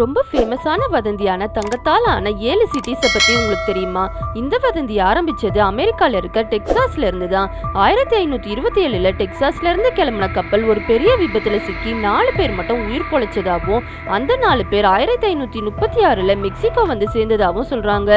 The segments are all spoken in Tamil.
ரொம்ப ஃபேமஸான வதந்தியான தங்கத்தால் ஆன 7 சிட்டிஸை பற்றி உங்களுக்கு தெரியுமா? இந்த வதந்தி ஆரம்பிச்சது அமெரிக்காவில் இருக்க டெக்சாஸ்ல இருந்து தான். 1527 டெக்சாஸ்ல இருந்து கிளம்பின கப்பல் ஒரு பெரிய விபத்தில் சிக்கி 4 பேர் மட்டும் உயிர் பொழைச்சதாகவும் அந்த 4 பேர் 1536 மெக்சிகோ வந்து சேர்ந்ததாகவும் சொல்றாங்க.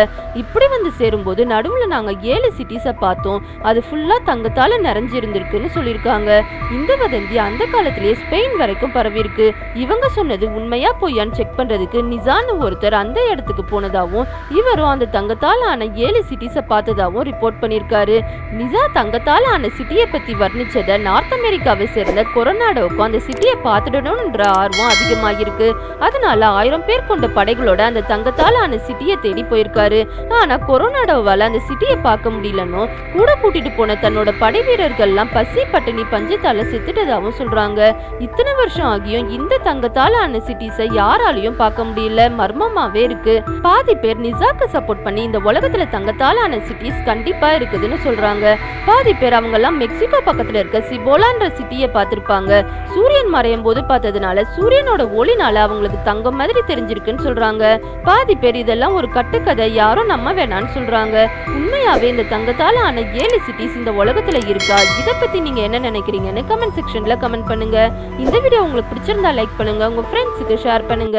இப்படி வந்து சேரும்போது நடுவில் நாங்கள் 7 சிட்டிஸை பார்த்தோம், அது ஃபுல்லாக தங்கத்தால் நிறைஞ்சிருந்திருக்குன்னு சொல்லியிருக்காங்க. இந்த வதந்தி அந்த காலத்திலேயே ஸ்பெயின் வரைக்கும் பரவி இருக்கு. இவங்க சொன்னது உண்மையா பொய்யான்னு செக் பண்றதுக்கு நிசான்னு ஒருத்தர் அந்த இடத்துக்கு போனதாகவும் இவரும் அந்த தங்கத்தால் ஆன 7 சிட்டிஸை பார்த்ததாகவும் ரிப்போர்ட் பண்ணியிருக்காரு. நிசா தங்கத்தால் ஆன சிட்டியை பத்தி வர்ணிச்சதை நார்த் அமெரிக்காவை சேர்ந்த கொரோனாடோவுக்கும் அந்த சிட்டியை பார்த்துடணும்ன்ற ஆர்வம் அதிகமாகிருக்கு. அதனால 1000 பேர் கொண்ட படைகளோட அந்த தங்கத்தால் ஆன சிட்டியை தேடி போயிருக்காரு. ஆனா கொரோனாடோவால அந்த சிட்டியை பார்க்க முடியலன்னு கூட கூட்டிட்டு போன தன்னோட படை வீரர்கள்லாம் பசி பட்டினி பஞ்சத்தால செத்துட்டதாகவும் சொல்றாங்க. இத்தனை வருஷம் ஆகியும் இந்த தங்கத்தால் ஆன சிட்டிஸை யாராலையும் பார்க்க முடியல, மர்மமாவே இருக்கு. பாதி பேர் நிசாக்கு சப்போர்ட் பண்ணி இந்த உலகத்துல தங்கத்தால் ஆன சிட்டிஸ் கண்டிப்பா இருக்குதுன்னு சொல்றாங்க. பாதி பேர் அவங்க எல்லாம் மெக்சிகோ பக்கத்துல இருக்க சிபோலான்ற சிட்டியை பார்த்திருப்பாங்க. சூரியன் மறையும் போது பார்த்ததுனால சூரியனோட ஒளினால அவங்களுக்கு தங்கம் மாதிரி தெரிஞ்சிருக்குன்னு சொல்றாங்க. பாதி பேர் இதெல்லாம் ஒரு கட்டுக்கதை, யாரும் நம்ப வேணான்னு சொல்றாங்க. உண்மையாவே இந்த தங்கத்தால் ஆன 7 சிட்டிஸ் இந்த உலகத்துல இருக்கா? இதை பத்தி நீங்க என்ன நினைக்கிறீங்கன்னு கமெண்ட் செக்ஷன்ல கமெண்ட் பண்ணுங்க. இந்த வீடியோ உங்களுக்கு பிடிச்சிருந்தா லைக் பண்ணுங்க, உங்க ஃப்ரெண்ட்ஸுக்கு ஷேர் பண்ணுங்க.